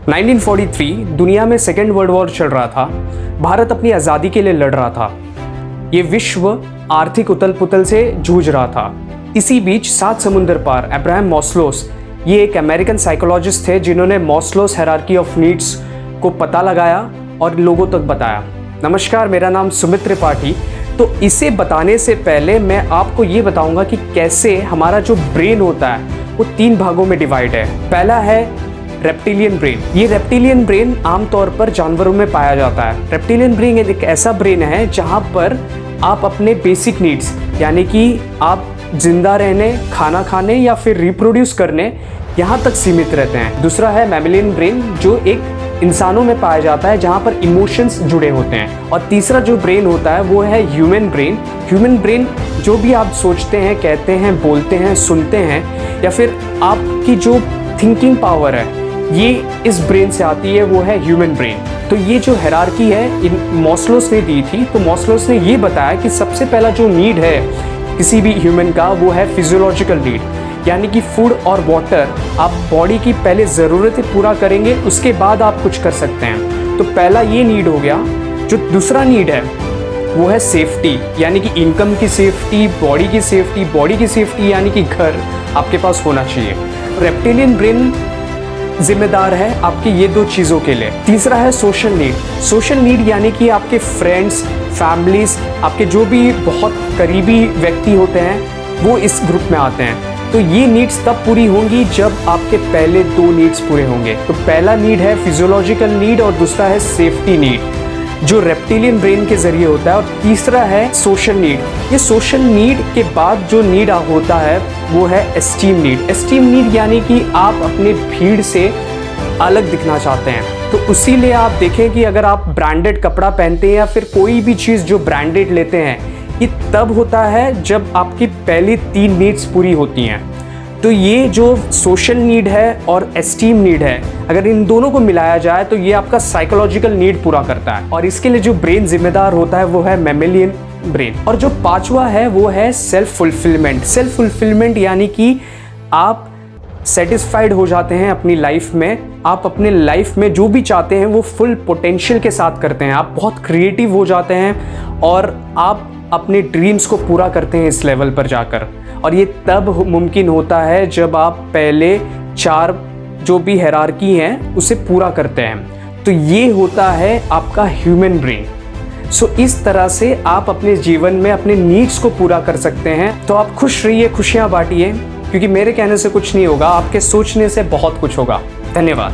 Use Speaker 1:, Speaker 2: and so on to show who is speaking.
Speaker 1: 1943 दुनिया में second world war चल रहा था। भारत अपनी आज़ादी के लिए लड़ रहा था। ये विश्व आर्थिक उथल पुथल से जूझ रहा था। इसी बीच 7 समुंदर पार अब्राहम मास्लोस, ये एक अमेरिकन साइकोलॉजिस्ट थे जिन्होंने मास्लोस हायरार्की ऑफ नीड्स को पता लगाया और लोगों तक बताया। नमस्कार, मेरा नाम सुमित त्रिपाठी। तो इसे बताने से पहले मैं आपको ये बताऊंगा कि कैसे हमारा जो ब्रेन होता है वो 3 भागों में डिवाइड है। पहला है रेप्टिलियन ब्रेन। ये रेप्टिलियन ब्रेन आमतौर पर जानवरों में पाया जाता है। रेप्टिलियन ब्रेन एक ऐसा ब्रेन है जहाँ पर आप अपने बेसिक नीड्स, यानी कि आप जिंदा रहने, खाना खाने या फिर रिप्रोड्यूस करने, यहाँ तक सीमित रहते हैं। दूसरा है मैमेलियन ब्रेन, जो एक इंसानों में पाया जाता है जहाँ पर इमोशंस जुड़े होते हैं। और तीसरा जो ब्रेन होता है वो है ह्यूमन ब्रेन। ह्यूमन ब्रेन जो भी आप सोचते हैं, कहते हैं, बोलते हैं, सुनते हैं, या फिर आपकी जो थिंकिंग पावर है ये इस ब्रेन से आती है, वो है ह्यूमन ब्रेन। तो ये जो हायरार्की है इन मास्लोस ने दी थी। तो मास्लोस ने ये बताया कि सबसे पहला जो नीड है किसी भी ह्यूमन का वो है फिजियोलॉजिकल नीड, यानी कि फूड और वाटर। आप बॉडी की पहले ज़रूरतें पूरा करेंगे, उसके बाद आप कुछ कर सकते हैं। तो पहला ये नीड हो गया। जो दूसरा नीड है वो है सेफ्टी, यानी कि इनकम की सेफ्टी, बॉडी की सेफ्टी। बॉडी की सेफ्टी यानी कि घर आपके पास होना चाहिए। रेप्टिलियन ब्रेन जिम्मेदार है आपकी ये 2 चीज़ों के लिए। तीसरा है सोशल नीड। सोशल नीड यानी कि आपके फ्रेंड्स, फैमिलीज, आपके जो भी बहुत करीबी व्यक्ति होते हैं वो इस ग्रुप में आते हैं। तो ये नीड्स तब पूरी होंगी जब आपके पहले 2 नीड्स पूरे होंगे। तो पहला नीड है फिजियोलॉजिकल नीड और दूसरा है सेफ्टी नीड, जो रेप्टिलियन ब्रेन के जरिए होता है। और तीसरा है सोशल नीड। ये सोशल नीड के बाद जो नीड होता है वो है एस्टीम नीड। एस्टीम नीड यानी कि आप अपने भीड़ से अलग दिखना चाहते हैं। तो उसीलिए आप देखें कि अगर आप ब्रांडेड कपड़ा पहनते हैं या फिर कोई भी चीज़ जो ब्रांडेड लेते हैं, ये तब होता है जब आपकी पहली 3 नीड्स पूरी होती हैं। तो ये जो सोशल नीड है और एस्टीम नीड है, अगर इन दोनों को मिलाया जाए तो ये आपका साइकोलॉजिकल नीड पूरा करता है। और इसके लिए जो ब्रेन जिम्मेदार होता है वो है मैमेलियन ब्रेन। और जो 5वां है वो है सेल्फ फुलफिलमेंट। सेल्फ फुलफिलमेंट यानी कि आप सेटिस्फाइड हो जाते हैं अपनी लाइफ में। आप अपने लाइफ में जो भी चाहते हैं वो फुल पोटेंशियल के साथ करते हैं। आप बहुत क्रिएटिव हो जाते हैं और आप अपने ड्रीम्स को पूरा करते हैं इस लेवल पर जाकर। और ये तब मुमकिन होता है जब आप पहले 4 जो भी हायरार्की हैं उसे पूरा करते हैं। तो ये होता है आपका ह्यूमन ब्रेन। सो इस तरह से आप अपने जीवन में अपने नीड्स को पूरा कर सकते हैं। तो आप खुश रहिए, खुशियाँ बांटिए, क्योंकि मेरे कहने से कुछ नहीं होगा, आपके सोचने से बहुत कुछ होगा। धन्यवाद।